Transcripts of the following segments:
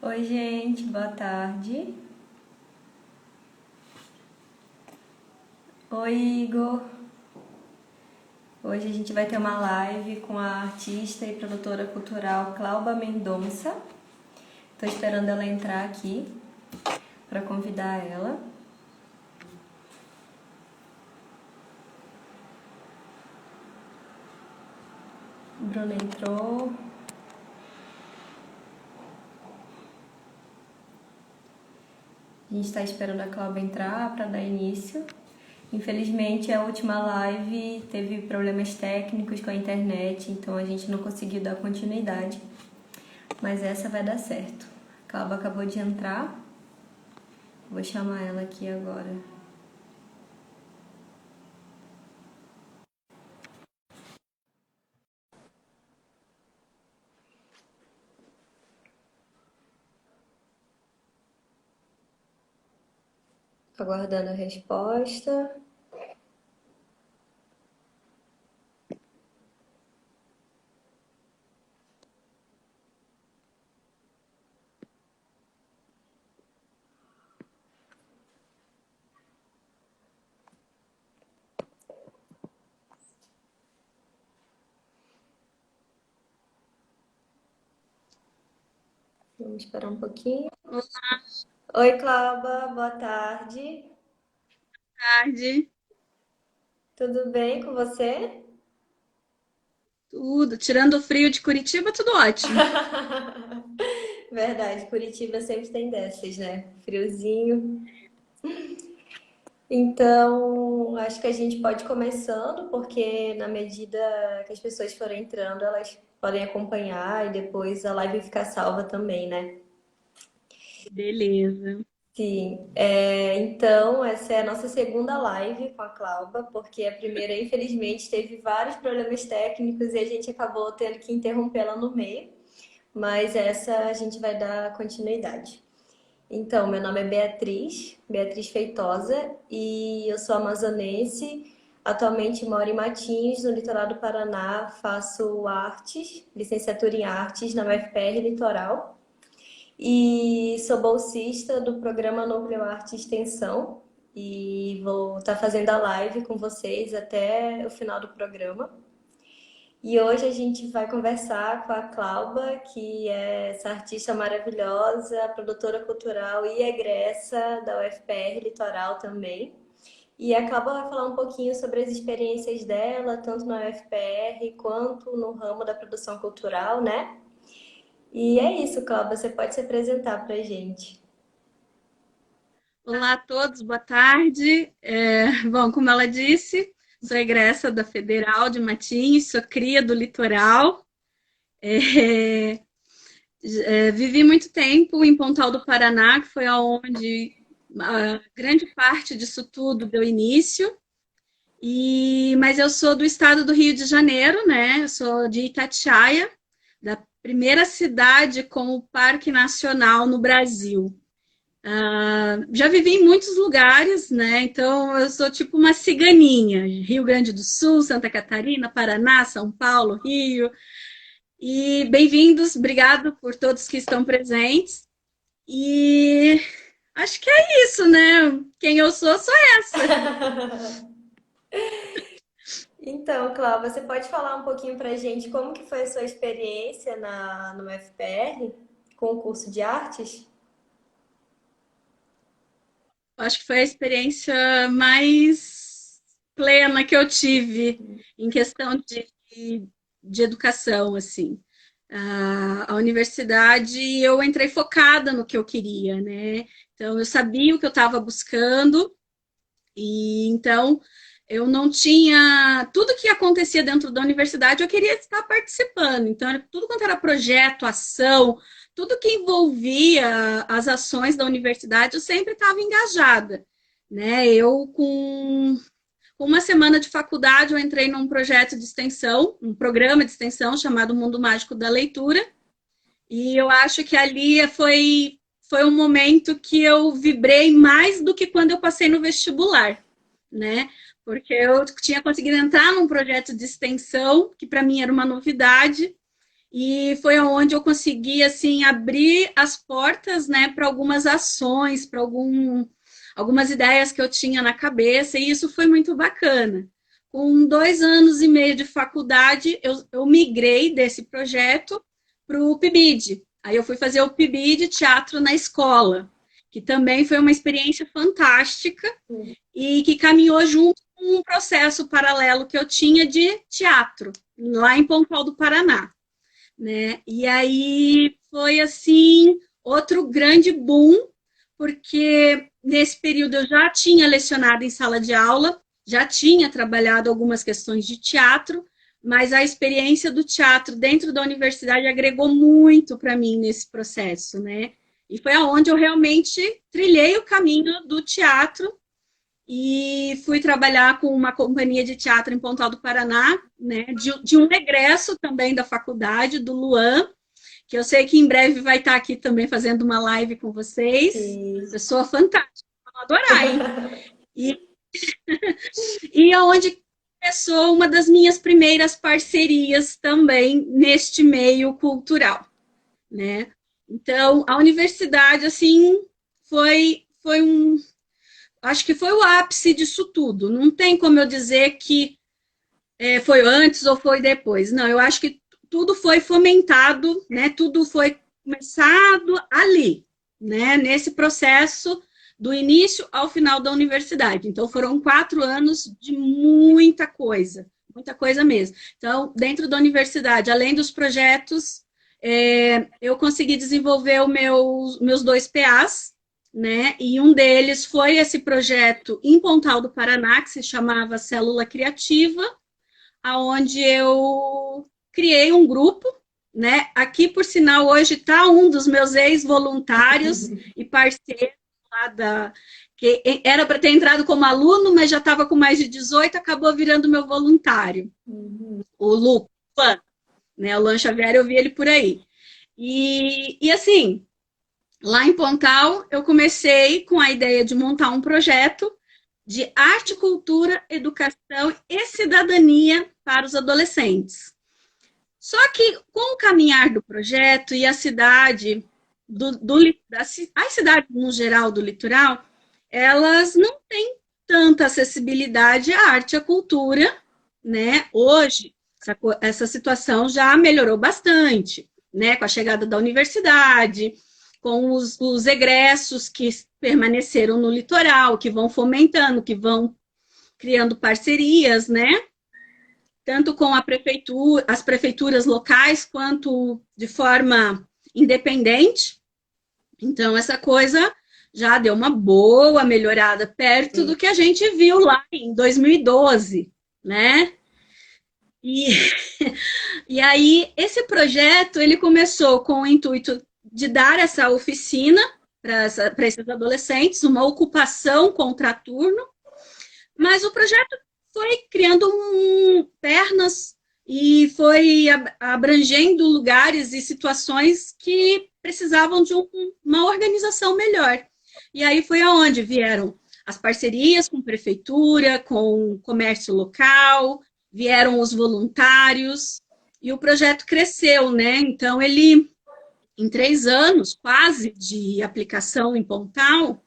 Oi, gente, boa tarde. Oi, Igor. Hoje a gente vai ter uma live com a artista e produtora cultural Clauba Mendonça. Tô esperando ela entrar aqui para convidar ela. Bruna entrou. A gente está esperando a Clauba entrar para dar início. Infelizmente, a última live teve problemas técnicos com a internet, então a gente não conseguiu dar continuidade. Mas essa vai dar certo. A Clauba acabou de entrar. Vou chamar ela aqui agora. Aguardando a resposta. Vamos esperar um pouquinho. Oi, Cláudia, boa tarde. Tarde, Tudo bem com você? tudo. Tirando o frio de Curitiba, tudo ótimo. Verdade, Curitiba sempre tem dessas, né? Friozinho. Então, acho que a gente pode ir começando, porque na medida que as pessoas forem entrando, elas podem acompanhar e depois a live ficar salva também, né? Beleza. Sim, então essa é a nossa segunda live com a Clauba, porque a primeira, infelizmente, teve vários problemas técnicos e a gente acabou tendo que interrompê-la no meio, mas essa a gente vai dar continuidade. Então, meu nome é Beatriz, Beatriz Feitosa, e eu sou amazonense. Atualmente moro em Matinhos, no litoral do Paraná, faço artes, licenciatura em artes na UFPR Litoral. E sou bolsista do programa Núcleo Arte e Extensão. E vou estar fazendo a live com vocês até o final do programa. E hoje a gente vai conversar com a Clauba, que é essa artista maravilhosa, produtora cultural e egressa da UFPR Litoral também. E a Clauba vai falar um pouquinho sobre as experiências dela, tanto na UFPR quanto no ramo da produção cultural, né? E é isso, Cláudia, você pode se apresentar para a gente. Olá a todos, boa tarde. Bom, como ela disse, sou egressa da Federal de Matinhos, sou cria do litoral. É, Vivi muito tempo em Pontal do Paraná, que foi aonde a grande parte disso tudo deu início. Mas eu sou do estado do Rio de Janeiro, né? Eu sou de Itatiaia, da primeira cidade com o Parque Nacional no Brasil. Já vivi em muitos lugares, né? Então eu sou tipo uma ciganinha. Rio Grande do Sul, Santa Catarina, Paraná, São Paulo, Rio. E bem-vindos, obrigado por todos que estão presentes. E acho que é isso, né? Quem eu sou essa. Então, Cláudia, você pode falar um pouquinho para a gente como que foi a sua experiência no FPR com o curso de artes? Acho que foi a experiência mais plena que eu tive em questão de educação, assim. A universidade, eu entrei focada no que eu queria, né? Então, eu sabia o que eu estava buscando, e então eu não tinha. Tudo que acontecia dentro da universidade eu queria estar participando. Então, tudo quanto era projeto, ação, tudo que envolvia as ações da universidade, eu sempre estava engajada. Né? Com uma semana de faculdade, eu entrei num projeto de extensão, um programa de extensão chamado Mundo Mágico da Leitura, e eu acho que ali foi um momento que eu vibrei mais do que quando eu passei no vestibular, né? Porque eu tinha conseguido entrar num projeto de extensão, que para mim era uma novidade, e foi onde eu consegui assim abrir as portas, né, para algumas ações, para algumas ideias que eu tinha na cabeça, e isso foi muito bacana. Com 2 anos e meio de faculdade, eu migrei desse projeto para o PIBID. Aí eu fui fazer o PIBID Teatro na Escola, que também foi uma experiência fantástica e que caminhou junto com um processo paralelo que eu tinha de teatro, lá em Pontal do Paraná, né? E aí foi assim outro grande boom, porque nesse período eu já tinha lecionado em sala de aula, já tinha trabalhado algumas questões de teatro, mas a experiência do teatro dentro da universidade agregou muito para mim nesse processo, né? E foi aonde eu realmente trilhei o caminho do teatro e fui trabalhar com uma companhia de teatro em Pontal do Paraná, né, de um egresso também da faculdade, do Luan, que eu sei que em breve vai estar aqui também fazendo uma live com vocês. Sim. Pessoa fantástica, vão adorar, hein? E, e aonde começou uma das minhas primeiras parcerias também neste meio cultural, né? Então, a universidade, assim, foi um, acho que foi o ápice disso tudo. Não tem como eu dizer que foi antes ou foi depois. Não, eu acho que tudo foi fomentado, né? Tudo foi começado ali, né? Nesse processo do início ao final da universidade. Então, foram 4 anos de muita coisa mesmo. Então, dentro da universidade, além dos projetos, eu consegui desenvolver os meus 2 PAs, né? E um deles foi esse projeto em Pontal do Paraná, que se chamava Célula Criativa, aonde eu criei um grupo, né? Aqui, por sinal, hoje está um dos meus ex-voluntários e parceiros lá que era para ter entrado como aluno, mas já estava com mais de 18, acabou virando meu voluntário. O Lu, né? O Luan Xavier, eu vi ele por aí. E assim, lá em Pontal, eu comecei com a ideia de montar um projeto de arte, cultura, educação e cidadania para os adolescentes. Só que com o caminhar do projeto e a cidade, as cidades no geral do litoral, elas não têm tanta acessibilidade à arte e à cultura, né? Hoje, essa situação já melhorou bastante, né? Com a chegada da universidade, com os egressos que permaneceram no litoral, que vão fomentando, que vão criando parcerias, né? Tanto com a prefeitura, as prefeituras locais, quanto de forma independente. Então, essa coisa já deu uma boa melhorada, perto do que a gente viu lá em 2012, né? E, e aí, esse projeto, ele começou com o intuito de dar essa oficina para esses adolescentes, uma ocupação contraturno, mas o projeto foi criando pernas e foi abrangendo lugares e situações que precisavam de uma organização melhor. E aí foi aonde vieram as parcerias com prefeitura, com comércio local, vieram os voluntários, e o projeto cresceu, né? Então, ele, em 3 anos, quase, de aplicação em Pontal,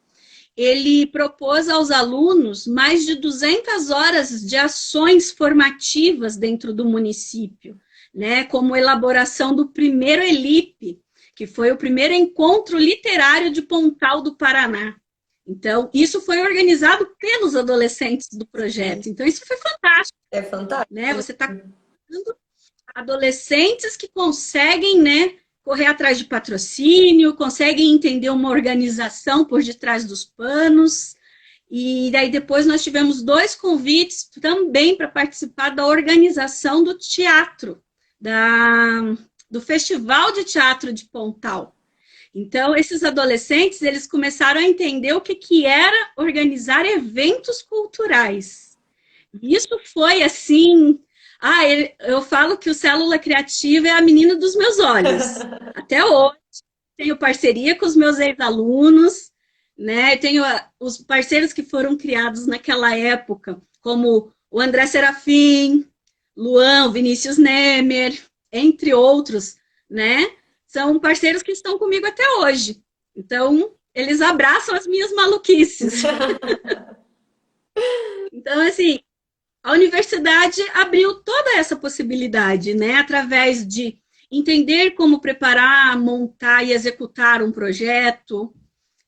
ele propôs aos alunos mais de 200 horas de ações formativas dentro do município, né? Como elaboração do primeiro ELIP, que foi o primeiro encontro literário de Pontal do Paraná. Então, isso foi organizado pelos adolescentes do projeto. Então, isso foi fantástico. É fantástico. Né? Você está criando adolescentes que conseguem, né, correr atrás de patrocínio, conseguem entender uma organização por detrás dos panos. E daí depois nós tivemos 2 convites também para participar da organização do teatro, do Festival de Teatro de Pontal. Então, esses adolescentes, eles começaram a entender o que era organizar eventos culturais. Isso foi assim... eu falo que o Célula Criativa é a menina dos meus olhos. Até hoje, tenho parceria com os meus ex-alunos, né? Tenho os parceiros que foram criados naquela época, como o André Serafim, Luan, Vinícius Nemer, entre outros, né? São parceiros que estão comigo até hoje. Então, eles abraçam as minhas maluquices. Então, assim, a universidade abriu toda essa possibilidade, né? Através de entender como preparar, montar e executar um projeto,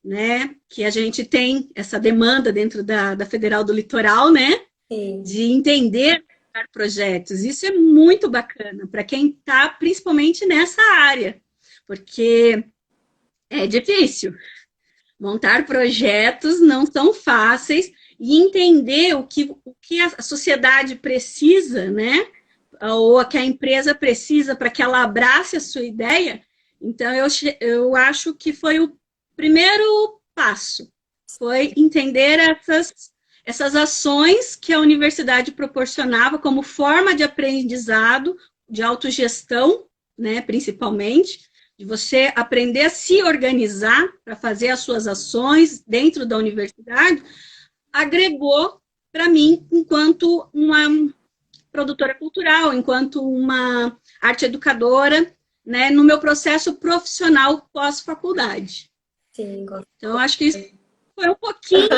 né? Que a gente tem essa demanda dentro da Federal do Litoral, né? Sim, De entender projetos. Isso é muito bacana para quem está principalmente nessa área, porque é difícil. Montar projetos não são fáceis e entender o que a sociedade precisa, né? Ou que a empresa precisa para que ela abrace a sua ideia. Então, eu acho que foi o primeiro passo, foi entender essas ações que a universidade proporcionava como forma de aprendizado, de autogestão, né, principalmente, de você aprender a se organizar para fazer as suas ações dentro da universidade, agregou para mim enquanto uma produtora cultural, enquanto uma arte educadora, né, no meu processo profissional pós-faculdade. sim, Então, acho que isso foi um pouquinho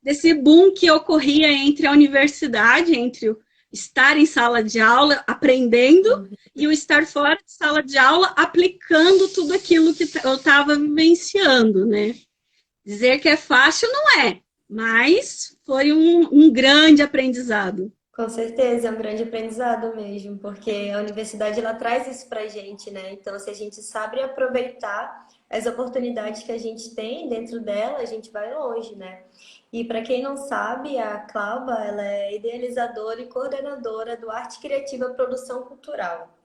desse boom que ocorria entre a universidade, entre o estar em sala de aula aprendendo e o estar fora de sala de aula aplicando tudo aquilo que eu estava vivenciando, né? Dizer que é fácil não é, mas foi um grande aprendizado. com certeza, é um grande aprendizado mesmo, porque a universidade ela traz isso pra gente, né? Então, se a gente sabe aproveitar as oportunidades que a gente tem dentro dela, a gente vai longe, né? E para quem não sabe, a Clauba, ela é idealizadora e coordenadora do Arte Criativa Produção Cultural.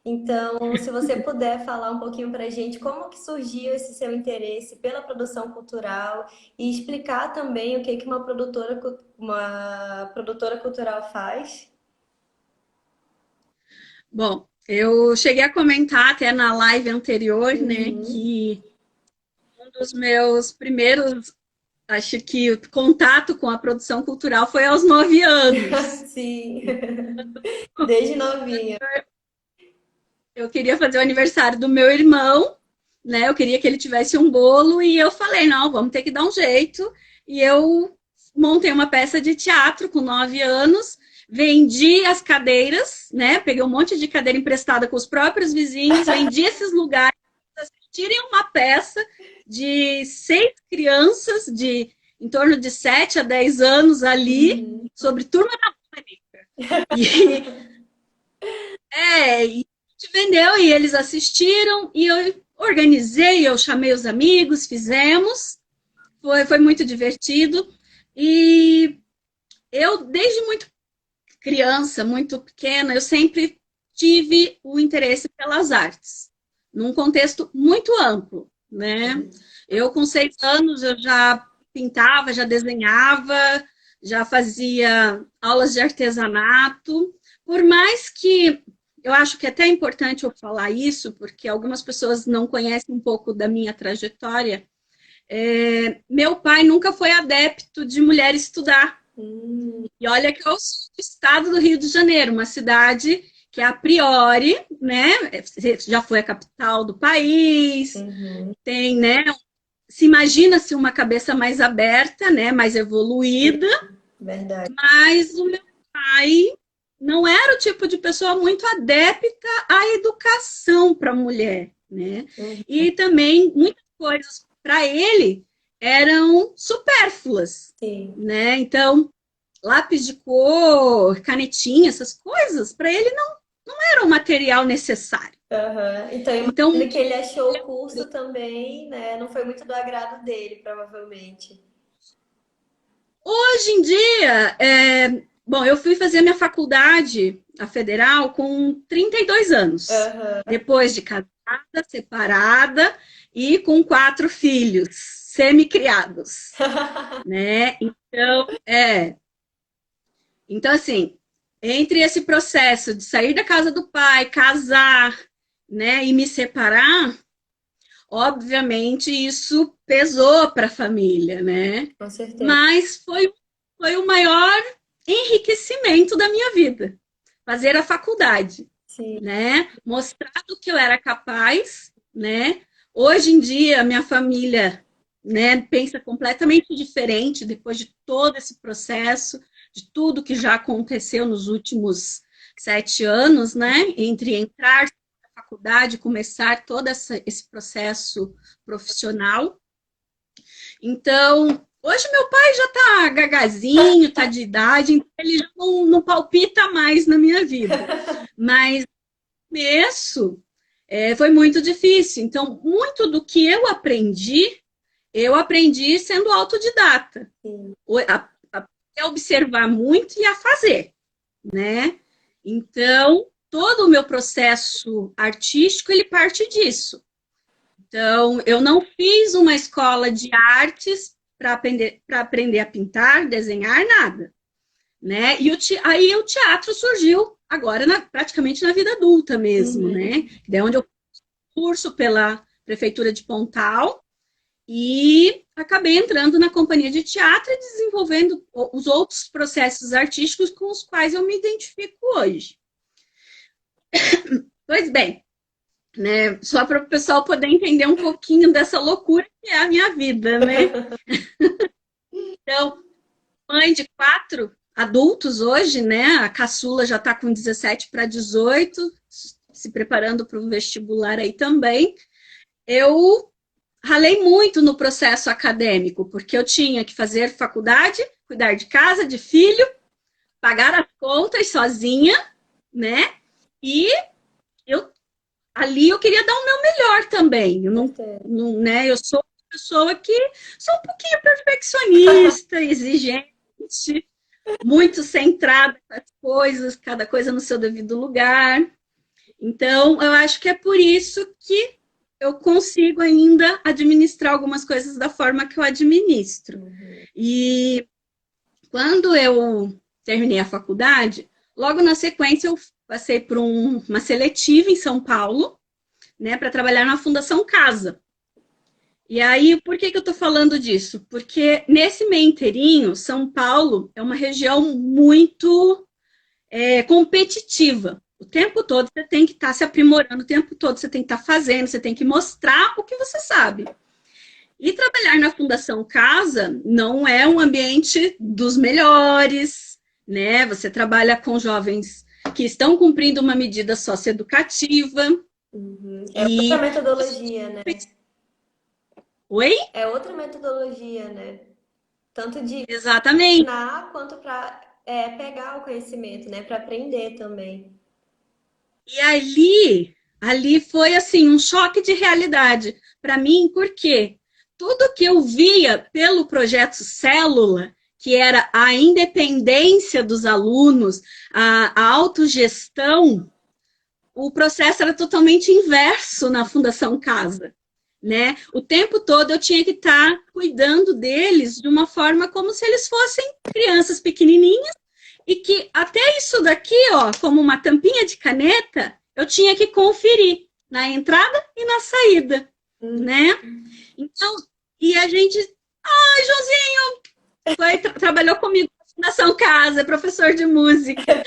Então, se você puder falar um pouquinho para a gente como que surgiu esse seu interesse pela produção cultural e explicar também o que que uma produtora cultural faz. Bom, eu cheguei a comentar até na live anterior, né, Uhum. que um dos meus primeiros, acho que o contato com a produção cultural foi aos 9 anos. Sim, desde novinha. Eu queria fazer o aniversário do meu irmão, né? Eu queria que ele tivesse um bolo e eu falei, não, vamos ter que dar um jeito. E eu montei uma peça de teatro com 9 anos, vendi as cadeiras, né? Peguei um monte de cadeira emprestada com os próprios vizinhos, vendi esses lugares para assistirem uma peça de 6 crianças de em torno de 7 a 10 anos ali, Uhum. sobre Turma da Mônica. E, e a gente vendeu e eles assistiram e eu organizei, eu chamei os amigos, fizemos, foi muito divertido. E eu, desde muito criança, muito pequena, eu sempre tive o interesse pelas artes, num contexto muito amplo, né? Eu, com 6 anos, eu já pintava, já desenhava, já fazia aulas de artesanato. Por mais que eu acho que é até importante eu falar isso, porque algumas pessoas não conhecem um pouco da minha trajetória. Meu pai nunca foi adepto de mulher estudar. Hum, E olha que é o estado do Rio de Janeiro, uma cidade que a priori, né, já foi a capital do país, uhum. tem, né, se imagina-se uma cabeça mais aberta, né, mais evoluída, Verdade. mas o meu pai não era o tipo de pessoa muito adepta à educação para a mulher, né? Uhum. E também muitas coisas para ele eram supérfluas, Sim. né? Então, lápis de cor, canetinha, essas coisas, para ele não era o material necessário. Aham. Então, eu Então, imagino que ele achou o curso também, né? Não foi muito do agrado dele, provavelmente. hoje em dia, bom, eu fui fazer minha faculdade, a federal, com 32 anos, Aham. depois de casada, separada e com 4 filhos semi-criados, né? Então, assim, entre esse processo de sair da casa do pai, casar, né, e me separar, obviamente isso pesou para a família, né? Com certeza. Mas foi o maior enriquecimento da minha vida, fazer a faculdade. Sim. né? Mostrar do que eu era capaz, né? Hoje em dia, minha família, né, pensa completamente diferente depois de todo esse processo, de tudo que já aconteceu nos últimos 7 anos, né? Entre entrar na faculdade, começar todo esse processo profissional. Então, hoje meu pai já tá gagazinho, tá de idade, então ele já não palpita mais na minha vida. Mas começo foi muito difícil. Então, muito do que eu aprendi sendo autodidata. Sim. A observar muito e a fazer, né? Então, todo o meu processo artístico, ele parte disso. Então, eu não fiz uma escola de artes para aprender a pintar, desenhar, nada, né? E aí o teatro surgiu agora praticamente na vida adulta mesmo, Uhum. né? É onde eu curso pela prefeitura de Pontal e acabei entrando na companhia de teatro e desenvolvendo os outros processos artísticos com os quais eu me identifico hoje. Pois bem, né? Só para o pessoal poder entender um pouquinho dessa loucura que é a minha vida, né? Então, mãe de 4 adultos hoje, né? A caçula já está com 17 para 18, se preparando para o vestibular aí também. Eu ralei muito no processo acadêmico, porque eu tinha que fazer faculdade, cuidar de casa, de filho, pagar as contas sozinha, né? E eu ali eu queria dar o meu melhor também. Eu Certeza. né? Eu sou uma pessoa que sou um pouquinho perfeccionista, exigente, muito centrada nas coisas, cada coisa no seu devido lugar. Então, eu acho que é por isso que eu consigo ainda administrar algumas coisas da forma que eu administro. Uhum. E quando eu terminei a faculdade, logo na sequência eu passei por uma seletiva em São Paulo, né, para trabalhar na Fundação Casa. E aí, por que eu estou falando disso? Porque nesse meio inteirinho, São Paulo é uma região muito competitiva. O tempo todo você tem que estar se aprimorando, o tempo todo você tem que estar fazendo, você tem que mostrar o que você sabe. E trabalhar na Fundação Casa não é um ambiente dos melhores, né? Você trabalha com jovens que estão cumprindo uma medida socioeducativa Uhum. É outra e metodologia, né? oi? É outra metodologia, né? Tanto de Exatamente. ensinar quanto para pegar o conhecimento, né? Para aprender também. E ali foi assim um choque de realidade para mim, porque tudo que eu via pelo projeto Célula, que era a independência dos alunos, a autogestão, o processo era totalmente inverso na Fundação Casa. Né? O tempo todo eu tinha que estar cuidando deles de uma forma como se eles fossem crianças pequenininhas e que até isso daqui, ó, como uma tampinha de caneta, eu tinha que conferir na entrada e na saída, Uhum. né? Então, e a gente, ai, Joãozinho, trabalhou comigo na Fundação Casa, é professor de música.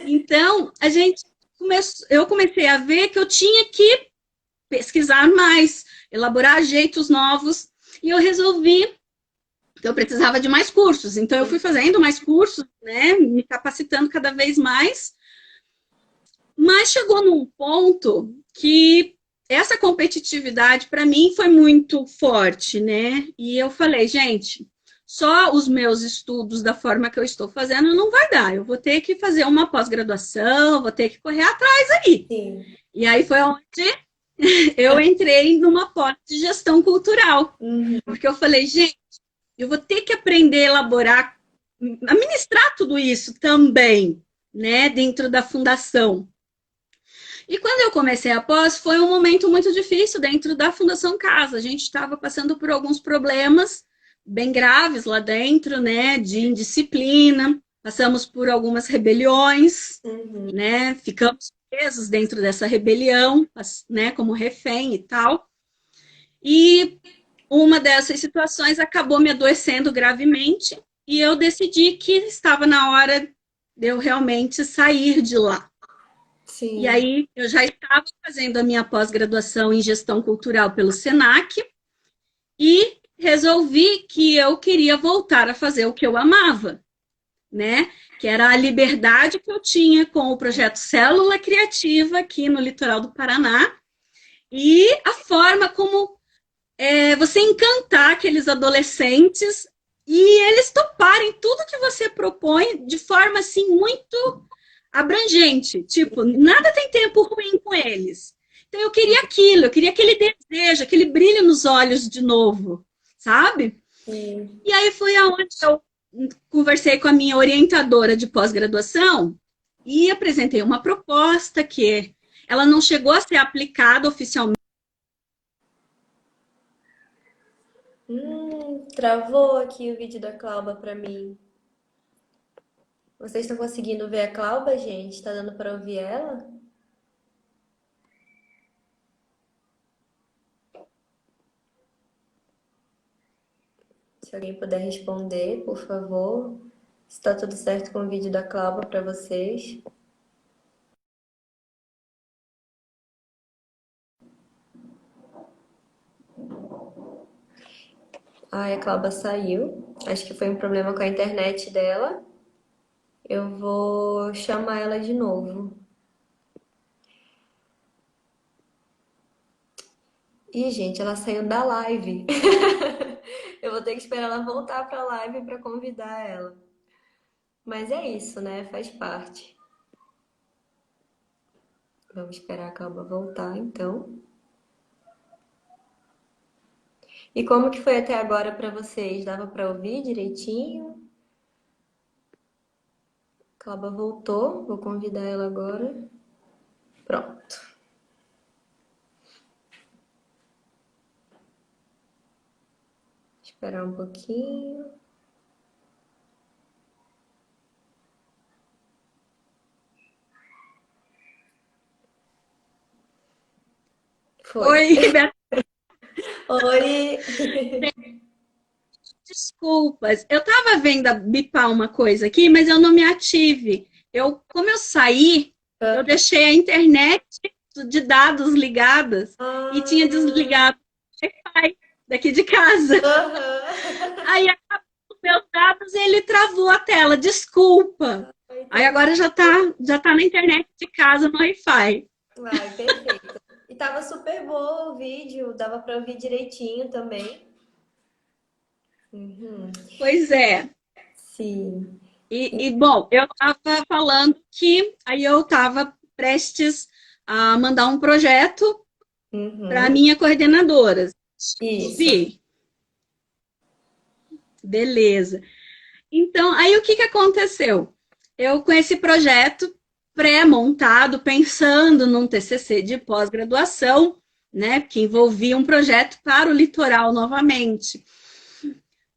Então, eu comecei a ver que eu tinha que pesquisar mais, elaborar jeitos novos, e eu resolvi que eu precisava de mais cursos. Então, eu fui fazendo mais cursos, né, me capacitando cada vez mais, mas chegou num ponto que essa competitividade para mim foi muito forte, né? E eu falei, gente, só os meus estudos da forma que eu estou fazendo não vai dar. Eu vou ter que fazer uma pós-graduação, vou ter que correr atrás aí. Sim. E aí foi onde eu entrei numa pós de gestão cultural. Uhum. Porque eu falei, gente, eu vou ter que aprender a elaborar, administrar tudo isso também, né, dentro da fundação. E quando eu comecei a pós, foi um momento muito difícil dentro da Fundação Casa. A gente estava passando por alguns problemas bem graves lá dentro, né, de indisciplina, passamos por algumas rebeliões, Uhum. né, ficamos presos dentro dessa rebelião, né, como refém e tal. E uma dessas situações acabou me adoecendo gravemente e eu decidi que estava na hora de eu realmente sair de lá. E Sim. aí eu já estava fazendo a minha pós-graduação em gestão cultural pelo Senac e resolvi que eu queria voltar a fazer o que eu amava, né? Que era a liberdade que eu tinha com o projeto Célula Criativa aqui no litoral do Paraná e a forma como você encantar aqueles adolescentes e eles toparem tudo que você propõe de forma assim muito abrangente. Tipo, nada tem tempo ruim com eles. Então eu queria aquilo, eu queria aquele desejo, aquele brilho nos olhos de novo, sabe? Sim. E aí foi aonde eu conversei com a minha orientadora de pós-graduação e apresentei uma proposta que ela não chegou a ser aplicada oficialmente. Travou aqui o vídeo da Cláudia para mim. Vocês estão conseguindo ver a Cláudia, gente? Tá dando para ouvir ela? Se alguém puder responder, por favor. Se tá tudo certo com o vídeo da Cláudia para vocês. Ai, a Cláudia saiu. Acho que foi um problema com a internet dela. Eu vou chamar ela de novo. Ih, gente, ela saiu da live. Eu vou ter que esperar ela voltar pra live para convidar ela. Mas é isso, né? Faz parte. Vamos esperar a Calma voltar, então. E como que foi até agora para vocês? Dava para ouvir direitinho? Calma voltou. Vou convidar ela agora. Pronto. Esperar um pouquinho. Foi. Oi, Beto, Oi! desculpas. Eu estava vendo a bipar uma coisa aqui, mas eu não me ative. Como eu saí, eu deixei a internet de dados ligadas e tinha Ah, desligado o Wi-Fi daqui de casa. aham. Aí os meus dados ele travou a tela. Desculpa. Aí Entendi. agora já tá na internet de casa no Wi-Fi. Ai, perfeito. E tava super bom o vídeo, dava para ouvir direitinho também. Uhum. Pois é. Sim. Bom, eu estava falando que aí eu estava prestes a mandar um projeto para a Uhum. minha coordenadora. Isso. Vi, beleza. Então, aí o que aconteceu? Eu, com esse projeto pré-montado, pensando num TCC de pós-graduação, né, que envolvia um projeto para o litoral novamente.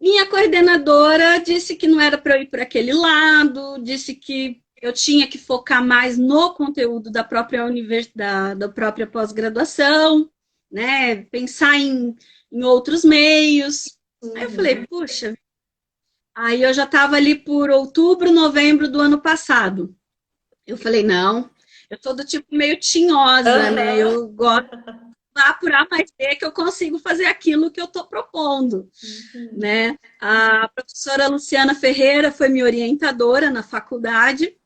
Minha coordenadora disse que não era para eu ir por aquele lado, disse que eu tinha que focar mais no conteúdo da própria universidade, da própria pós-graduação, né? Pensar em outros meios. Aí eu falei, Uhum. puxa, aí eu já estava ali por outubro, novembro do ano passado. Eu falei, não, eu sou do tipo meio tinhosa, né? Aham. Eu gosto de apurar mais ver que eu consigo fazer aquilo que eu estou propondo, Uhum. né? A professora Luciana Ferreira foi minha orientadora na faculdade,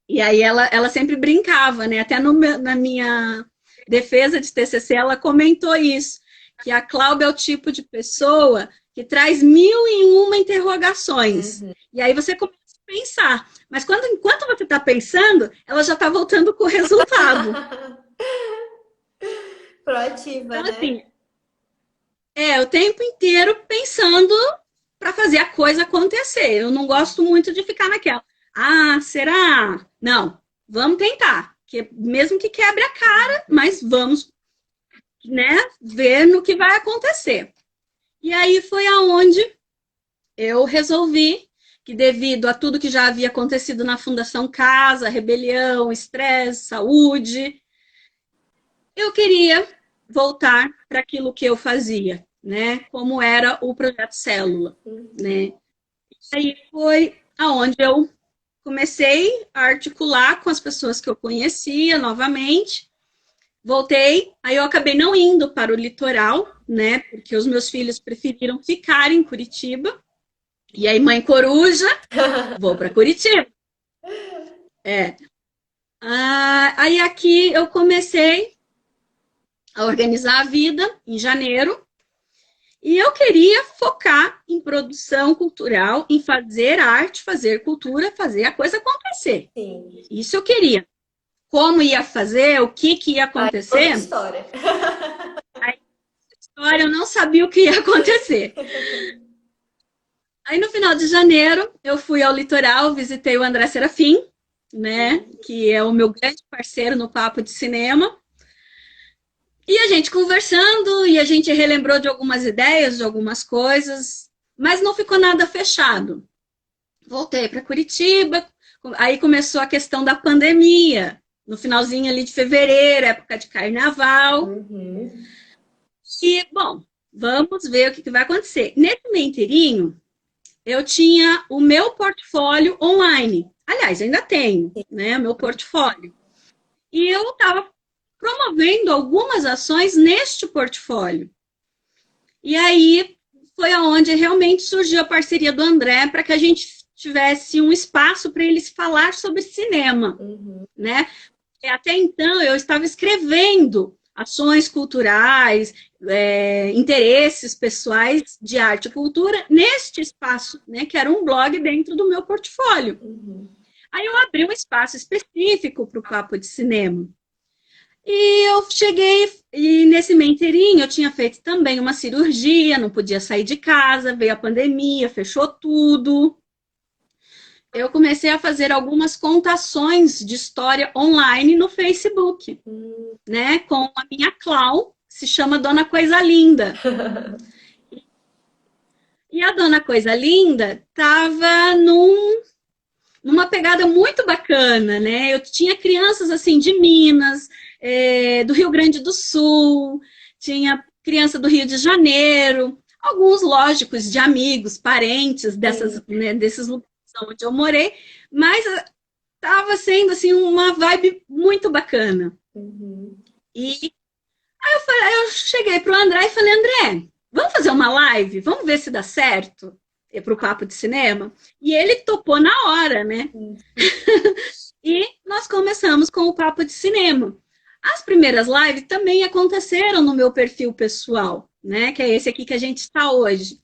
e aí ela sempre brincava, né? Até na minha defesa de TCC, ela comentou isso, que a Cláudia é o tipo de pessoa que traz mil e uma interrogações. Uhum. E aí você começa a pensar, mas enquanto você está pensando, ela já está voltando com o resultado. Proativa, Então, né? assim, o tempo inteiro pensando para fazer a coisa acontecer. Eu não gosto muito de ficar naquela. Ah, será? Não, vamos tentar. Que mesmo que quebre a cara, mas vamos, né, ver no que vai acontecer. E aí foi aonde eu resolvi que devido a tudo que já havia acontecido na Fundação Casa, rebelião, estresse, saúde, eu queria voltar para aquilo que eu fazia, né? Como era o projeto Célula, Uhum. né? Aí foi aonde eu comecei a articular com as pessoas que eu conhecia novamente. Voltei, aí eu acabei não indo para o litoral, né? Porque os meus filhos preferiram ficar em Curitiba. E aí, mãe coruja, vou para Curitiba. É. Aí aqui eu comecei a organizar a vida em janeiro. E eu queria focar em produção cultural, em fazer arte, fazer cultura, fazer a coisa acontecer. Sim. Isso eu queria. Como ia fazer, o que ia Outra acontecer, história. eu não sabia o que ia acontecer. Aí no final de janeiro, eu fui ao litoral, visitei o André Serafim, né, que é o meu grande parceiro no Papo de Cinema. E a gente conversando, e a gente relembrou de algumas ideias, de algumas coisas, mas não ficou nada fechado. Voltei para Curitiba, aí começou a questão da pandemia, no finalzinho ali de fevereiro, época de carnaval. Uhum. E, bom, vamos ver o que vai acontecer. Nesse meio inteirinho, eu tinha o meu portfólio online. Aliás, ainda tenho, né, meu portfólio. E eu estava promovendo algumas ações neste portfólio. E aí foi aonde realmente surgiu a parceria do André para que a gente tivesse um espaço para eles falar sobre cinema, né? E até então eu estava escrevendo ações culturais, interesses pessoais de arte e cultura neste espaço, né? Que era um blog dentro do meu portfólio. Aí eu abri um espaço específico para o Papo de Cinema. E eu cheguei, e nesse meio inteirinho eu tinha feito também uma cirurgia, não podia sair de casa, veio a pandemia, fechou tudo. Eu comecei a fazer algumas contações de história online no Facebook, né? Com a minha Clau, que se chama Dona Coisa Linda. E a Dona Coisa Linda estava numa pegada muito bacana, né? Eu tinha crianças assim de Minas, do Rio Grande do Sul, tinha criança do Rio de Janeiro, alguns, lógicos, de amigos, parentes desses lugares onde eu morei, mas estava sendo assim uma vibe muito bacana. E aí eu cheguei para o André e falei, André, vamos fazer uma live? Vamos ver se dá certo para o Papo de Cinema? E ele topou na hora, né? E nós começamos com o Papo de Cinema. As primeiras lives também aconteceram no meu perfil pessoal, né? Que é esse aqui que a gente está hoje.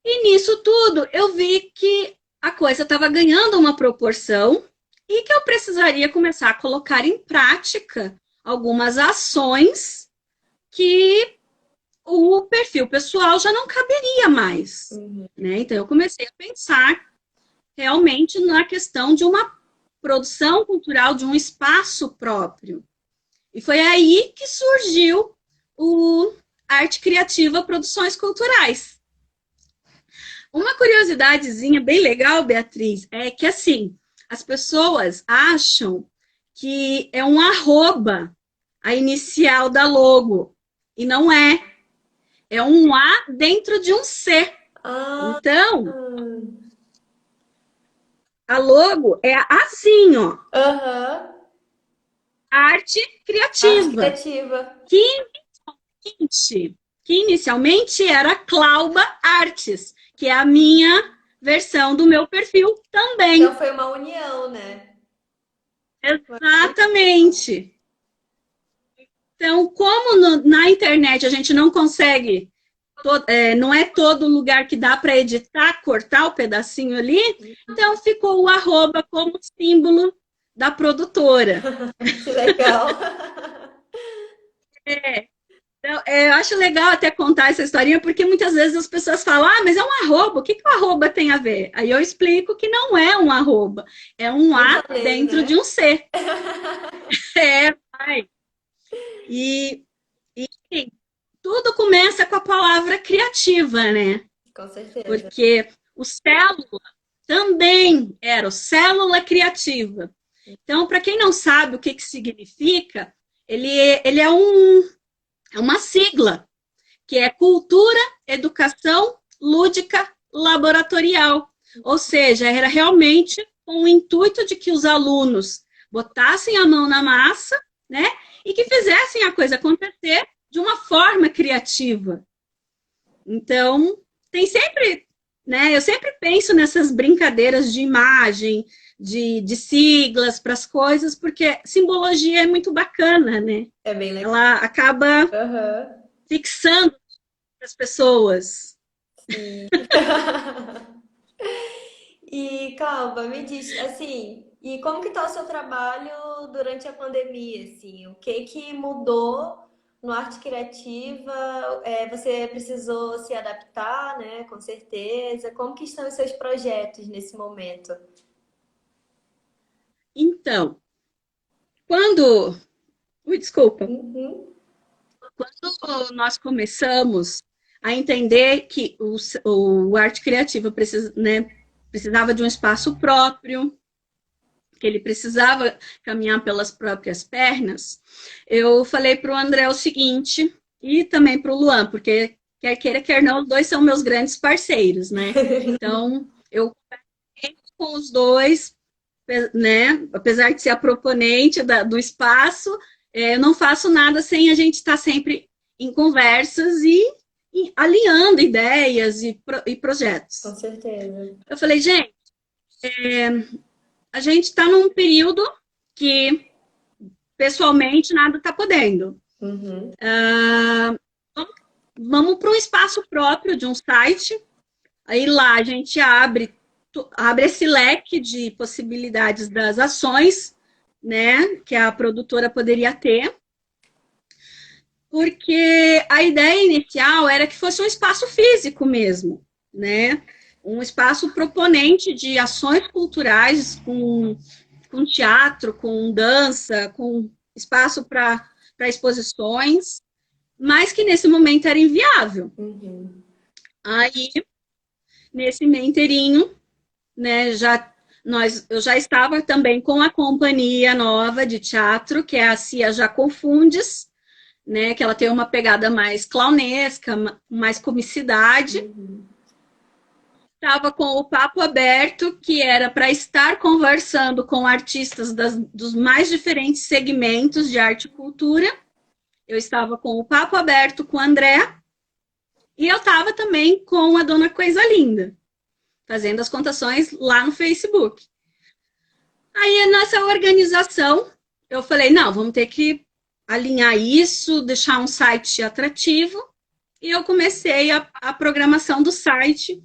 E nisso tudo, eu vi que a coisa estava ganhando uma proporção e que eu precisaria começar a colocar em prática algumas ações que o perfil pessoal já não caberia mais. Né? Então, eu comecei a pensar realmente na questão de uma produção cultural, de um espaço próprio. E foi aí que surgiu o Arte Criativa Produções Culturais. Uma curiosidadezinha bem legal, Beatriz, é que assim, as pessoas acham que é um arroba a inicial da logo. E não é. É um A dentro de um C. Então, a logo é assim, ó. Arte Criativa. Arte Criativa. Que inicialmente era Clauba Artes, que é a minha versão do meu perfil também. Então foi uma união, né? Exatamente. Então, como na internet a gente não consegue, não é todo lugar que dá para editar, cortar o pedacinho ali, então ficou o arroba como símbolo da produtora. Que legal. Então, eu acho legal até contar essa historinha, porque muitas vezes as pessoas falam, mas é um arroba, o que o arroba tem a ver? Aí eu explico que não é um arroba, é um A dentro de um C. Vai. E tudo começa com a palavra criativa, né? Com certeza. Porque o célula também era o célula criativa. Então, para quem não sabe o que significa, ele é uma sigla, que é Cultura, Educação, Lúdica, Laboratorial. Ou seja, era realmente com o intuito de que os alunos botassem a mão na massa, né, e que fizessem a coisa acontecer de uma forma criativa. Então, tem sempre, né, eu sempre penso nessas brincadeiras de imagem, de siglas para as coisas, porque simbologia é muito bacana, né? É bem legal. Ela acaba Aham, fixando as pessoas. sim. E, Calva, me diz, assim, e como que tá o seu trabalho durante a pandemia, assim? O que que mudou no Arte Criativa? Você precisou se adaptar, né? Com certeza. Como que estão os seus projetos nesse momento? Então, quando. Ui, desculpa. Uhum. Quando nós começamos a entender que o arte criativa né, precisava de um espaço próprio, que ele precisava caminhar pelas próprias pernas, eu falei para o André o seguinte, e também para o Luan, porque quer queira, quer não, os dois são meus grandes parceiros, né? Então, eu com os dois, né? Apesar de ser a proponente do espaço, eu não faço nada sem a gente estar sempre em conversas e alinhando ideias e Com projetos. certeza. Eu falei, gente, a gente está num período que pessoalmente nada está podendo. Uhum. Vamos para um espaço próprio de um site. Aí lá a gente abre esse leque de possibilidades das ações, né, que a produtora poderia ter, porque a ideia inicial era que fosse um espaço físico mesmo, né, um espaço proponente de ações culturais com teatro, com dança, com espaço para exposições, mas que nesse momento era inviável. Uhum. Aí, nesse meio inteirinho, né, eu já estava também com a companhia nova de teatro, que é a Cia Jaconfundes, né, que ela tem uma pegada mais clownesca, mais comicidade. Uhum. Estava com o Papo Aberto, que era para estar conversando com artistas dos mais diferentes segmentos de arte e cultura. Eu estava com o Papo Aberto com o André, e eu estava também com a Dona Coisa Linda, fazendo as contações lá no Facebook. Aí, nessa organização, eu falei, não, vamos ter que alinhar isso, deixar um site atrativo, e eu comecei a programação do site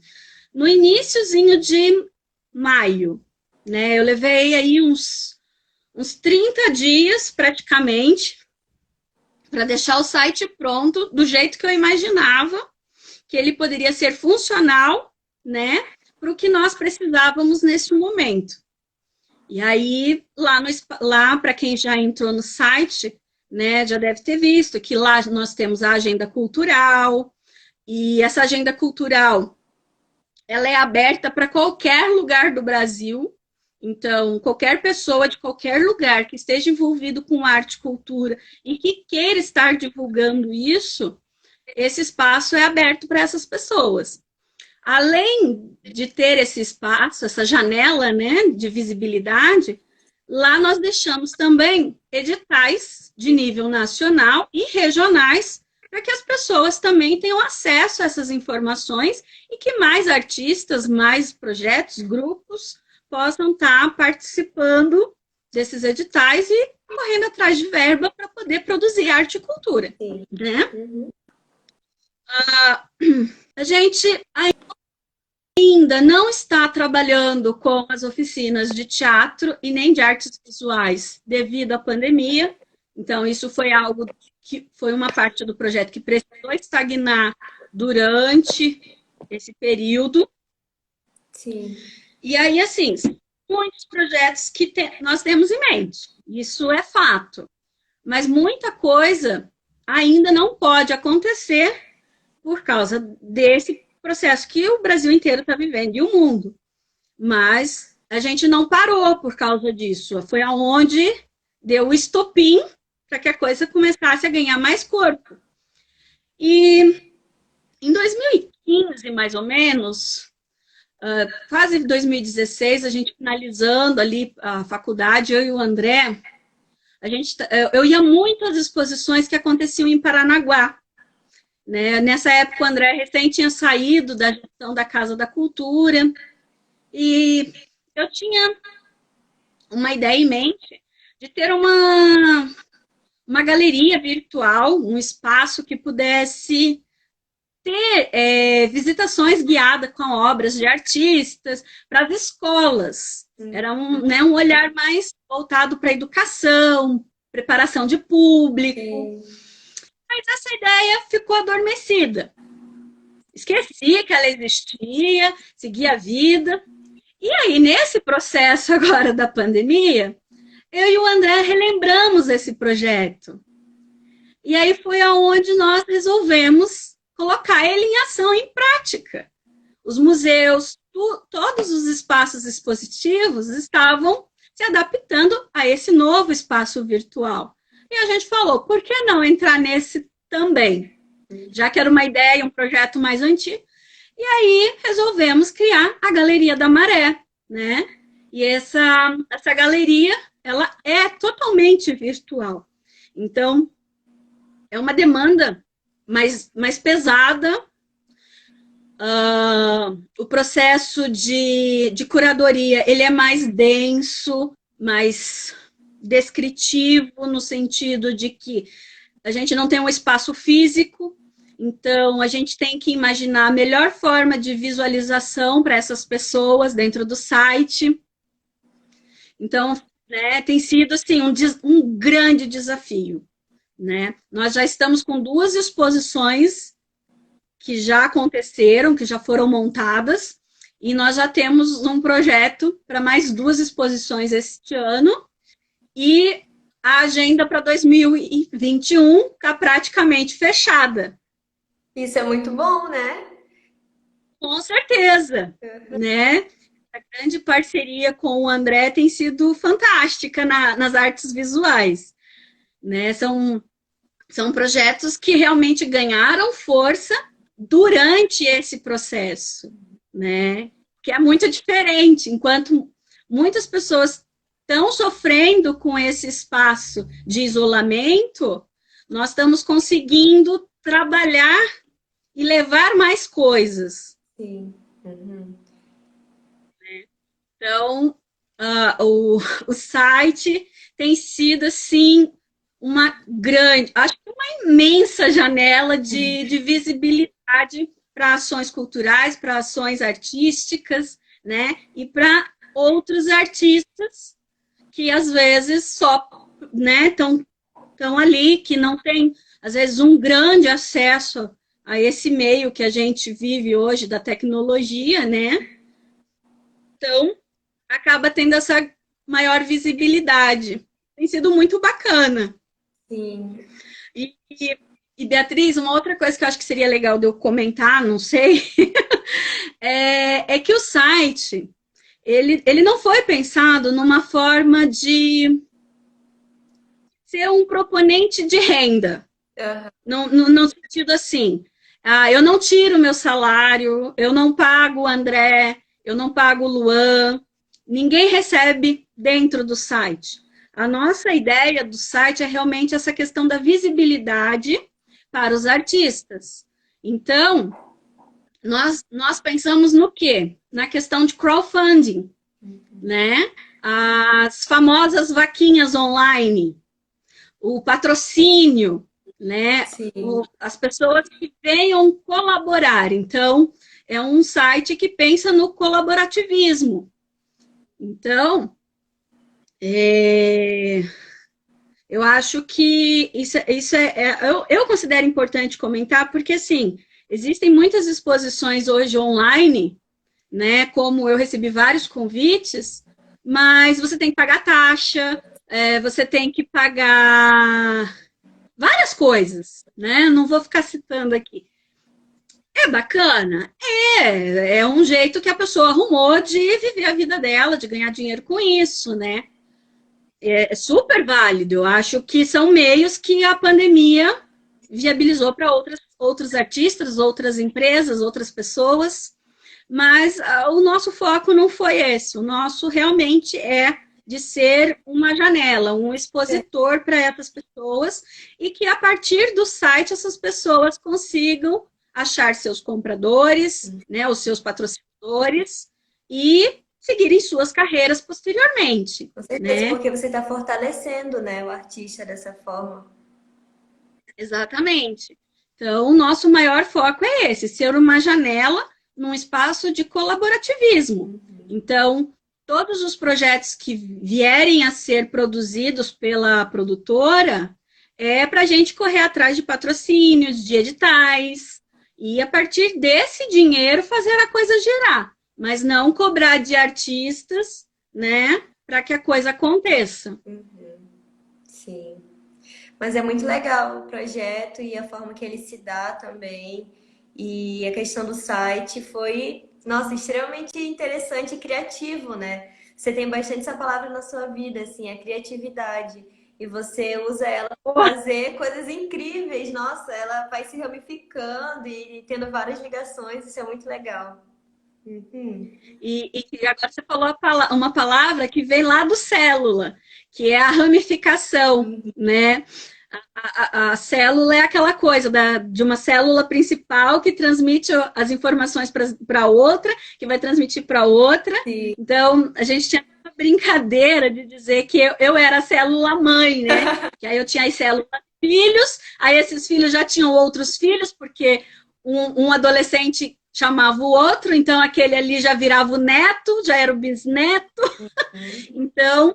no iníciozinho de maio, né? Eu levei aí uns 30 dias, praticamente, para deixar o site pronto, do jeito que eu imaginava, que ele poderia ser funcional, né, para o que nós precisávamos nesse momento. E aí, lá para quem já entrou no site, né, já deve ter visto que lá nós temos a agenda cultural, e essa agenda cultural, ela é aberta para qualquer lugar do Brasil. Então, qualquer pessoa de qualquer lugar que esteja envolvido com arte e cultura e que queira estar divulgando isso, esse espaço é aberto para essas pessoas. Além de ter esse espaço, essa janela, né, de visibilidade, lá nós deixamos também editais de nível nacional e regionais para que as pessoas também tenham acesso a essas informações e que mais artistas, mais projetos, grupos possam estar participando desses editais e correndo atrás de verba para poder produzir arte e cultura, Sim. né? Uhum. A gente ainda não está trabalhando com as oficinas de teatro e nem de artes visuais devido à pandemia. Então, isso foi algo que foi uma parte do projeto que precisou estagnar durante esse período. Sim. E aí, assim, muitos projetos que nós temos em mente, isso é fato. Mas muita coisa ainda não pode acontecer por causa desse processo que o Brasil inteiro está vivendo e o mundo. Mas a gente não parou por causa disso. Foi aonde deu o estopim para que a coisa começasse a ganhar mais corpo. E em 2015, mais ou menos, quase 2016, a gente finalizando ali a faculdade, eu e o André, eu ia muito às exposições que aconteciam em Paranaguá, né? Nessa época, o André recém tinha saído da gestão da Casa da Cultura, e eu tinha uma ideia em mente de ter uma galeria virtual, um espaço que pudesse ter visitações guiadas com obras de artistas para as escolas. Era né, um olhar mais voltado para a educação, preparação de público. Sim. Mas essa ideia ficou adormecida. Esqueci que ela existia, segui a vida. E aí, nesse processo agora da pandemia, eu e o André relembramos esse projeto. E aí foi aonde nós resolvemos colocar ele em ação, em prática. Os museus, todos os espaços expositivos estavam se adaptando a esse novo espaço virtual. E a gente falou, por que não entrar nesse também? Já que era uma ideia, um projeto mais antigo. E aí resolvemos criar a Galeria da Maré, né? E essa galeria, ela é totalmente virtual. Então, é uma demanda mais pesada. O processo de curadoria, ele é mais denso, mais descritivo, no sentido de que a gente não tem um espaço físico, então a gente tem que imaginar a melhor forma de visualização para essas pessoas dentro do site. Então, né, tem sido assim, um grande desafio. Né? Nós já estamos com 2 exposições que já aconteceram, que já foram montadas, e nós já temos um projeto para mais 2 exposições este ano, e a agenda para 2021 está praticamente fechada. Isso é muito bom, né? Com certeza, né? A grande parceria com o André tem sido fantástica nas artes visuais, né? São projetos que realmente ganharam força durante esse processo, né? Que é muito diferente, enquanto muitas pessoas estão sofrendo com esse espaço de isolamento, nós estamos conseguindo trabalhar e levar mais coisas. Sim. Uhum. Então, o site tem sido, assim, uma grande, acho que uma imensa janela de visibilidade para ações culturais, para ações artísticas, né? E para outros artistas que às vezes só, né, estão ali, que não tem, às vezes, um grande acesso a esse meio que a gente vive hoje da tecnologia, né? Então, acaba tendo essa maior visibilidade. Tem sido muito bacana. Sim. E Beatriz, uma outra coisa que eu acho que seria legal de eu comentar, não sei, é que o site, ele não foi pensado numa forma de ser um proponente de renda. No sentido assim, eu não tiro meu salário, eu não pago o André, eu não pago o Luan, ninguém recebe dentro do site. A nossa ideia do site é realmente essa questão da visibilidade para os artistas. Então, nós pensamos no quê? Na questão de crowdfunding, né? As famosas vaquinhas online, o patrocínio, né? As pessoas que venham colaborar. Então, é um site que pensa no colaborativismo. Então, eu acho que eu considero importante comentar, porque, assim, existem muitas exposições hoje online, né? Como eu recebi vários convites, mas você tem que pagar taxa, você tem que pagar várias coisas, né? Não vou ficar citando aqui. É bacana? É um jeito que a pessoa arrumou de viver a vida dela, de ganhar dinheiro com isso, né? É super válido. Eu acho que são meios que a pandemia viabilizou para outros artistas, outras empresas, outras pessoas. mas o nosso foco não foi esse. O nosso realmente é de ser uma janela, um expositor para essas pessoas e que a partir do site essas pessoas consigam achar seus compradores, né, os seus patrocinadores e seguirem suas carreiras posteriormente, Com certeza, né? porque você está fortalecendo, né, o artista dessa forma. Exatamente. Então, o nosso maior foco é esse, ser uma janela num espaço de colaborativismo. Então, todos os projetos que vierem a ser produzidos pela produtora é para a gente correr atrás de patrocínios, de editais, e a partir desse dinheiro fazer a coisa girar, mas não cobrar de artistas, né, para que a coisa aconteça. Sim. Mas é muito legal o projeto e a forma que ele se dá também. E a questão do site foi, nossa, extremamente interessante e criativo, né? Você tem bastante essa palavra na sua vida, assim, a criatividade. E você usa ela para fazer coisas incríveis. Nossa, ela vai se ramificando e tendo várias ligações. Isso é muito legal. Uhum. E agora você falou uma palavra que vem lá do célula, que é a ramificação, né? A célula é aquela coisa de uma célula principal que transmite as informações para outra, que vai transmitir para outra. Sim. Então, a gente tinha uma brincadeira de dizer que eu era a célula mãe, né? Que aí eu tinha as células filhos, aí esses filhos já tinham outros filhos, porque um adolescente chamava o outro, então aquele ali já virava o neto, já era o bisneto. Então,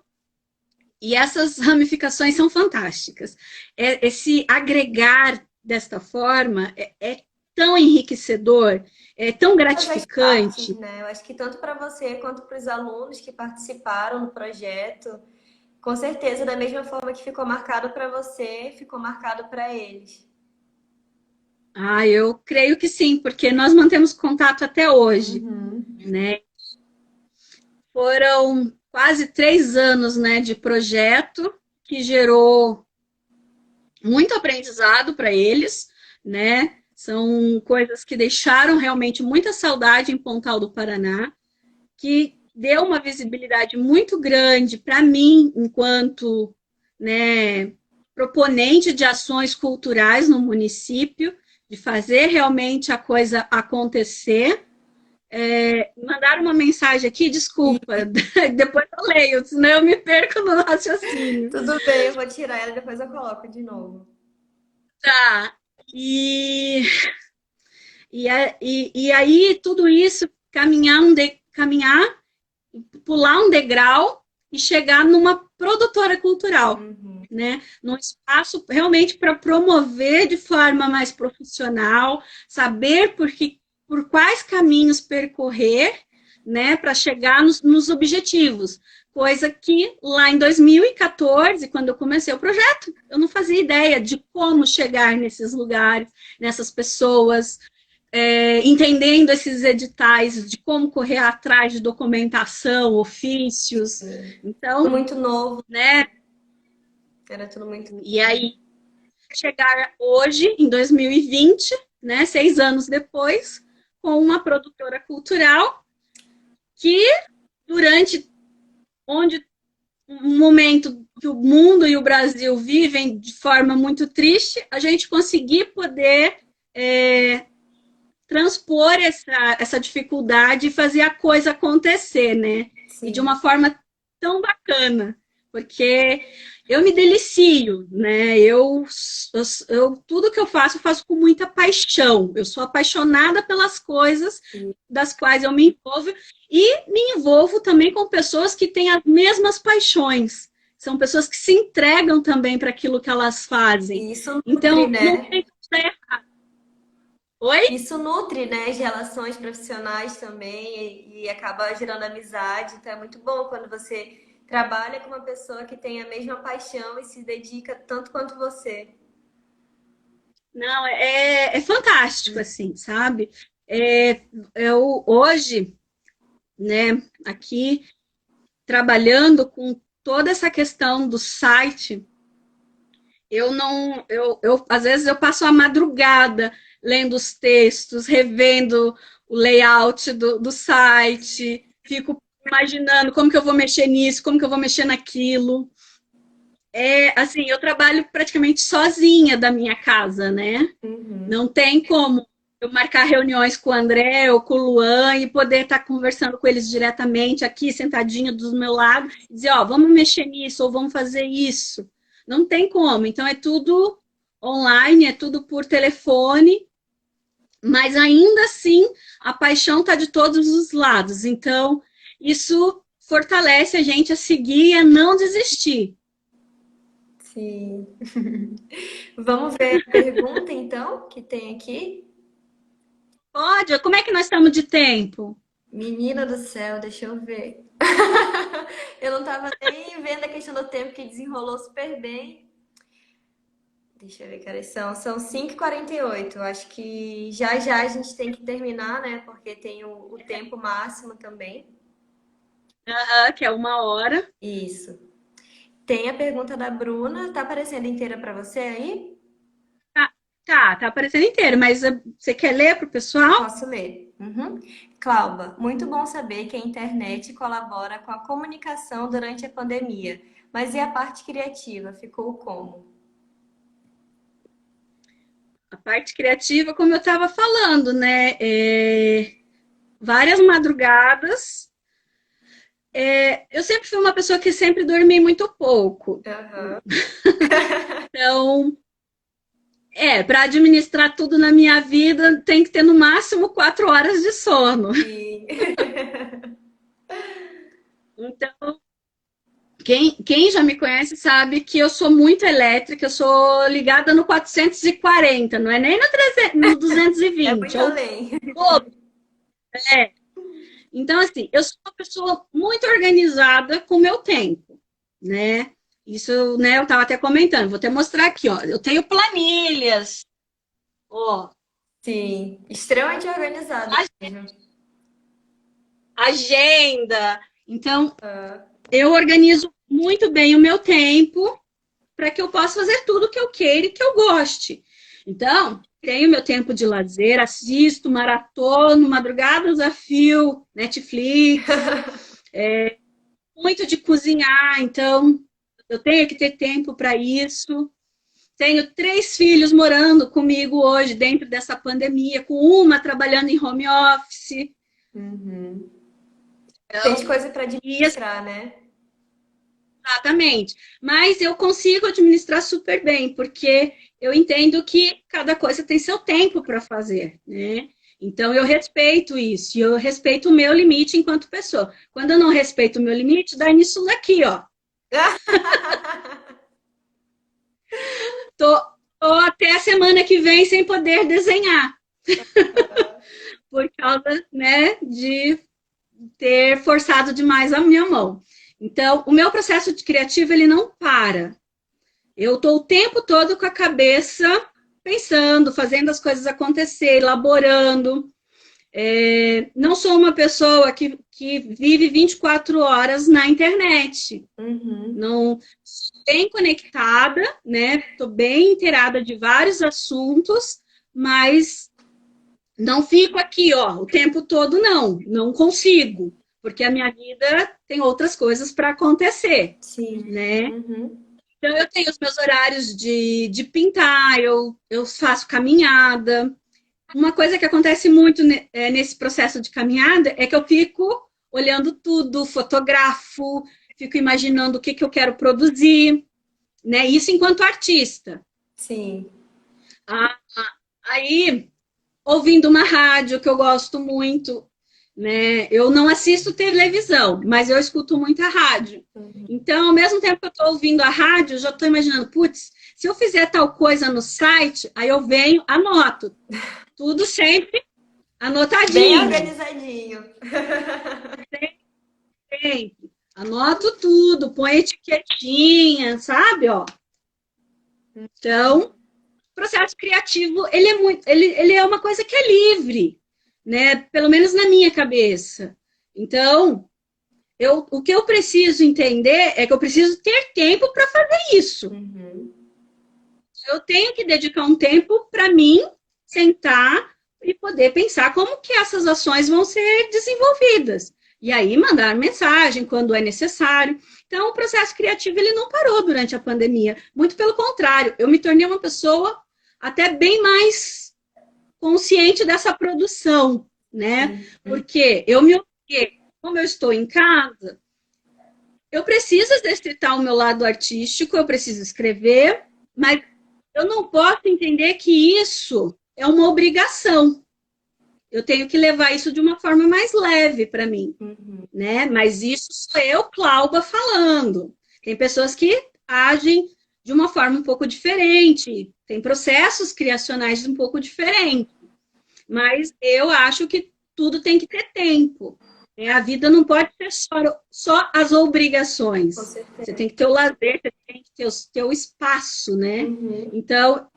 e essas ramificações são fantásticas. Esse agregar desta forma é tão enriquecedor, é tão Todas as partes, gratificante. né? Eu acho que tanto para você quanto para os alunos que participaram do projeto, com certeza, da mesma forma que ficou marcado para você, ficou marcado para eles. Ah, eu creio que sim, porque nós mantemos contato até hoje, né? Foram quase 3 anos, né, de projeto que gerou muito aprendizado para eles, né? São coisas que deixaram realmente muita saudade em Pontal do Paraná, que deu uma visibilidade muito grande para mim, enquanto, né, proponente de ações culturais no município, de fazer realmente a coisa acontecer. Mandaram uma mensagem aqui, desculpa, depois eu leio, senão eu me perco no raciocínio. Tudo bem, eu vou tirar ela e depois eu coloco de novo. Tá. E e aí, tudo isso, caminhar, pular um degrau e chegar numa produtora cultural, né? Num espaço realmente para promover de forma mais profissional, saber por quais caminhos percorrer, né, para chegar nos objetivos. Coisa que lá em 2014, quando eu comecei o projeto, eu não fazia ideia de como chegar nesses lugares, nessas pessoas, entendendo esses editais, de como correr atrás de documentação, ofícios. Tudo Então, muito novo, né? era tudo muito. E aí, chegar hoje, em 2020, né, 6 anos depois, com uma produtora cultural que, durante onde um momento que o mundo e o Brasil vivem de forma muito triste, a gente conseguir poder transpor essa dificuldade e fazer a coisa acontecer, né? E de Sim. uma forma tão bacana, porque eu me delicio, né? Tudo que eu faço com muita paixão. Eu sou apaixonada pelas coisas das quais eu me envolvo e me envolvo também com pessoas que têm as mesmas paixões. São pessoas que se entregam também para aquilo que elas fazem. E isso nutre, Então, não né? tem como dar errado. Oi? Isso nutre, né, as relações profissionais também e acaba gerando amizade. Então é muito bom quando você trabalha com uma pessoa que tem a mesma paixão e se dedica tanto quanto você. Não, é fantástico, assim, sabe? Eu hoje, né, aqui trabalhando com toda essa questão do site, eu não, às vezes eu passo a madrugada lendo os textos, revendo o layout do site, fico imaginando como que eu vou mexer nisso, como que eu vou mexer naquilo. É, assim, eu trabalho praticamente sozinha da minha casa, né? Uhum. Não tem como eu marcar reuniões com o André ou com o Luan e poder estar conversando com eles diretamente aqui, sentadinho do meu lado, e dizer, ó, vamos mexer nisso ou vamos fazer isso. Não tem como. Então é tudo online, é tudo por telefone, mas ainda assim a paixão está de todos os lados. Então isso fortalece a gente a seguir e a não desistir. Sim. Vamos ver a pergunta, então, que tem aqui. Pode? Como é que nós estamos de tempo? Menina do céu, deixa eu ver. Eu não tava nem vendo a questão do tempo que desenrolou super bem. Deixa eu ver que horas são. São 5h48. Acho que já já a gente tem que terminar, né? Porque tem o tempo máximo também. Que é 1 hora. Isso. Tem a pergunta da Bruna. Tá aparecendo inteira para você aí? Tá aparecendo inteiro, mas você quer ler para o pessoal? Posso ler. Uhum. Cláudia, muito bom saber que a internet colabora com a comunicação durante a pandemia. Mas e a parte criativa? Ficou como? A parte criativa, como eu estava falando, né? Várias madrugadas. Eu sempre fui uma pessoa que sempre dormi muito pouco. Aham. Então, para administrar tudo na minha vida, tem que ter no máximo 4 horas de sono. Sim. Então, quem já me conhece sabe que eu sou muito elétrica, eu sou ligada no 440, não é nem no, 300, no É 220, muito é o além. dobro. Então, assim, eu sou uma pessoa muito organizada com o meu tempo, né? Isso, né, eu estava até comentando, vou até mostrar aqui, ó. Eu tenho planilhas, ó, Sim, extremamente organizado mesmo. agenda. Então, Ah, eu organizo muito bem o meu tempo para que eu possa fazer tudo que eu queira e que eu goste. Então, tenho meu tempo de lazer, assisto, maratono, madrugadas a fio, Netflix, muito de cozinhar, então eu tenho que ter tempo para isso. Tenho 3 filhos morando comigo hoje dentro dessa pandemia, com uma trabalhando em home office. uhum. Tem Então, coisa para e administrar, né? exatamente. Mas eu consigo administrar super bem, porque eu entendo que cada coisa tem seu tempo para fazer, né? Então eu respeito isso, e eu respeito o meu limite enquanto pessoa. Quando eu não respeito o meu limite, dá nisso daqui, ó. Tô, tô até a semana que vem sem poder desenhar, por causa, né, de ter forçado demais a minha mão. Então, o meu processo de criativo, ele não para. Eu estou o tempo todo com a cabeça pensando, fazendo as coisas acontecer, elaborando. Não sou uma pessoa que vive 24 horas na internet. Uhum. Não bem conectada, né? Estou bem inteirada de vários assuntos, mas não fico aqui, ó, o tempo todo, não consigo, porque a minha vida tem outras coisas para acontecer, Sim. né? Uhum. Então, eu tenho os meus horários de pintar, eu faço caminhada. Uma coisa que acontece muito nesse processo de caminhada é que eu fico olhando tudo, fotografo, fico imaginando o que, que eu quero produzir, né? Isso enquanto artista. Sim. Ah, aí, ouvindo uma rádio que eu gosto muito, né? Eu não assisto televisão, mas eu escuto muita rádio. Uhum. Então, ao mesmo tempo que eu estou ouvindo a rádio, eu já estou imaginando, putz, se eu fizer tal coisa no site, aí eu venho, anoto. Tudo sempre Bem anotadinho. organizadinho. Sempre. Anoto tudo, põe etiquetinha, sabe? Ó. Então, o processo criativo, ele é muito, ele é uma coisa que é livre, né? Pelo menos na minha cabeça. Então, o que eu preciso entender é que eu preciso ter tempo para fazer isso. Uhum. Eu tenho que dedicar um tempo para mim, sentar e poder pensar como que essas ações vão ser desenvolvidas. E aí mandar mensagem quando é necessário. Então, o processo criativo ele não parou durante a pandemia. Muito pelo contrário, eu me tornei uma pessoa até bem mais consciente dessa produção, né? Porque eu me obriguei, como eu estou em casa, eu preciso exercitar o meu lado artístico, eu preciso escrever, mas eu não posso entender que isso é uma obrigação. Eu tenho que levar isso de uma forma mais leve para mim, né? Mas isso sou eu, Cláudia, falando. Tem pessoas que agem de uma forma um pouco diferente, tem processos criacionais um pouco diferentes, mas eu acho que tudo tem que ter tempo. A vida não pode ser só as obrigações. Você tem que ter o lazer, você tem que ter o teu espaço, né? Então,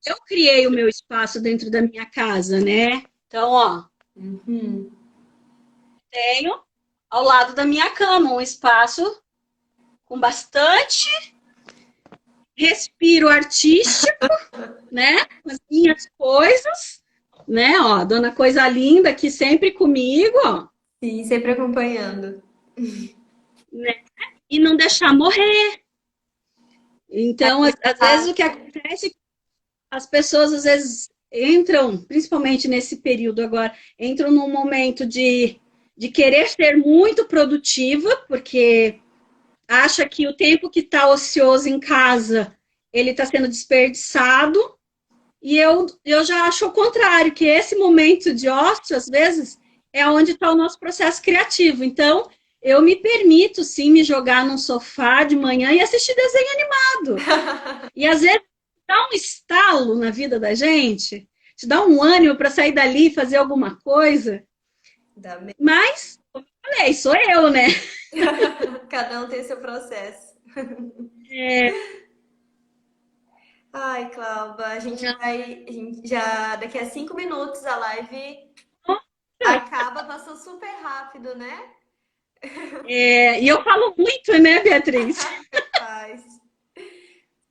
eu criei o meu espaço dentro da minha casa, né? Então, ó, tenho ao lado da minha cama um espaço com bastante respiro artístico, né? As minhas coisas, né? Ó, dona Coisa Linda aqui sempre comigo, ó. Sim, sempre acompanhando. Né? E não deixar morrer. Então, às vezes o que acontece é que as pessoas às vezes entram, principalmente nesse período agora, entram num momento de querer ser muito produtiva, porque acha que o tempo que está ocioso em casa, ele está sendo desperdiçado, e eu já acho o contrário, que esse momento de ócio, às vezes, é onde está o nosso processo criativo. Então, eu me permito, sim, me jogar num sofá de manhã e assistir desenho animado. E, às vezes, dá um estalo na vida da gente, te dá um ânimo para sair dali e fazer alguma coisa. Mas, como eu falei, sou eu, né? Cada um tem seu processo. Ai, Cláudia, a gente já daqui a 5 minutos a live acaba, passou super rápido, né? E eu falo muito, né, Beatriz? Faz.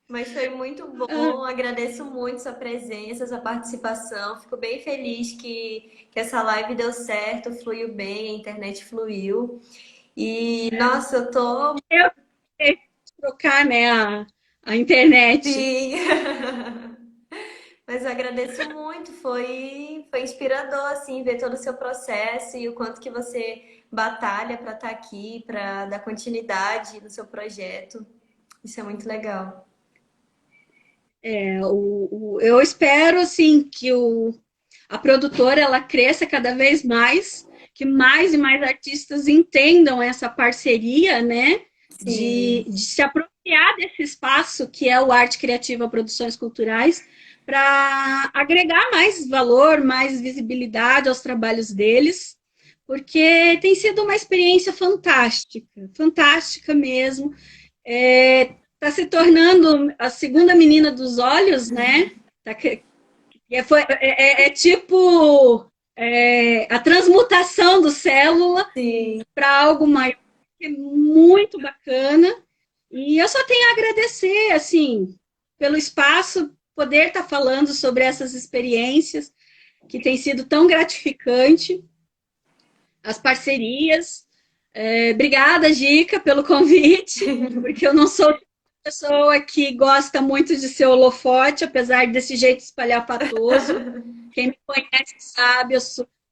Mas foi muito bom, agradeço muito sua presença, sua participação. Fico bem feliz que essa live deu certo, fluiu bem, a internet fluiu. E, nossa, eu tô. Eu tenho que trocar, né, a internet. Sim. Mas eu agradeço muito, foi inspirador, assim, ver todo o seu processo e o quanto que você batalha para estar aqui, para dar continuidade no seu projeto. Isso é muito legal. Eu espero, assim, que a produtora, ela cresça cada vez mais, que mais e mais artistas entendam essa parceria, né, de se apropriar desse espaço que é o Arte Criativa Produções Culturais, para agregar mais valor, mais visibilidade aos trabalhos deles, porque tem sido uma experiência fantástica, fantástica mesmo. Tá se tornando a segunda menina dos olhos, né? É tipo a transmutação do célula para algo maior, que é muito bacana. E eu só tenho a agradecer, assim, pelo espaço, poder estar falando sobre essas experiências, que tem sido tão gratificante, as parcerias. Obrigada, Gica, pelo convite, porque eu não sou uma pessoa que gosta muito de ser holofote, apesar desse jeito espalhafatoso. Quem me conhece sabe,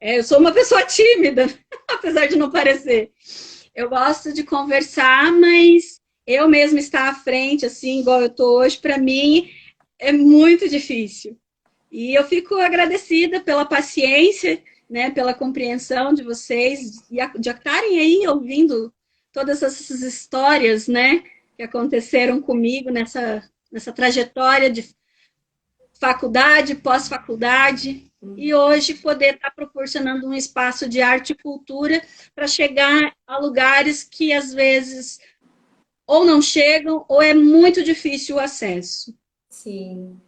eu sou uma pessoa tímida, apesar de não parecer. Eu gosto de conversar, mas eu mesma estar à frente, assim, igual eu estou hoje, para mim é muito difícil. E eu fico agradecida pela paciência, né, pela compreensão de vocês e de estarem aí ouvindo todas essas histórias, né, que aconteceram comigo nessa trajetória de faculdade, pós-faculdade, e hoje poder estar proporcionando um espaço de arte e cultura para chegar a lugares que às vezes ou não chegam ou é muito difícil o acesso. Sim.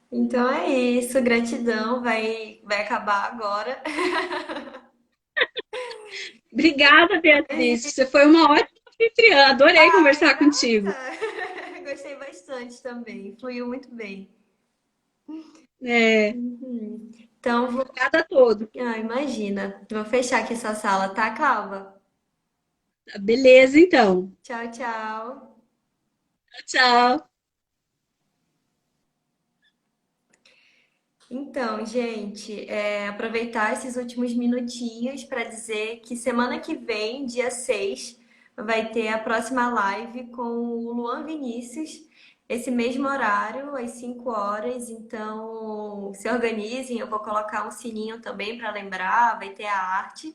Então é isso, gratidão, vai acabar agora. Obrigada, Beatriz. Você foi uma ótima anfitriã. Adorei conversar contigo. Gostei bastante. bastante também. Fluiu muito bem. É, Uhum. Então, vou... obrigada a todos. Ah, imagina. Vou fechar aqui essa sala, tá, Calva? Beleza, então. Tchau, tchau. Tchau. Então, gente, aproveitar esses últimos minutinhos para dizer que semana que vem, dia 6, vai ter a próxima live com o Luan Vinícius, esse mesmo horário, às 5 horas. Então, se organizem, eu vou colocar um sininho também para lembrar, vai ter a arte.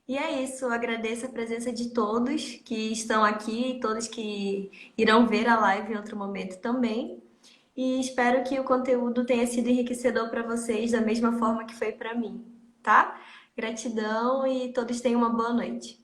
E é isso, eu agradeço a presença de todos que estão aqui e todos que irão ver a live em outro momento também. E espero que o conteúdo tenha sido enriquecedor para vocês da mesma forma que foi para mim, tá? Gratidão e todos tenham uma boa noite.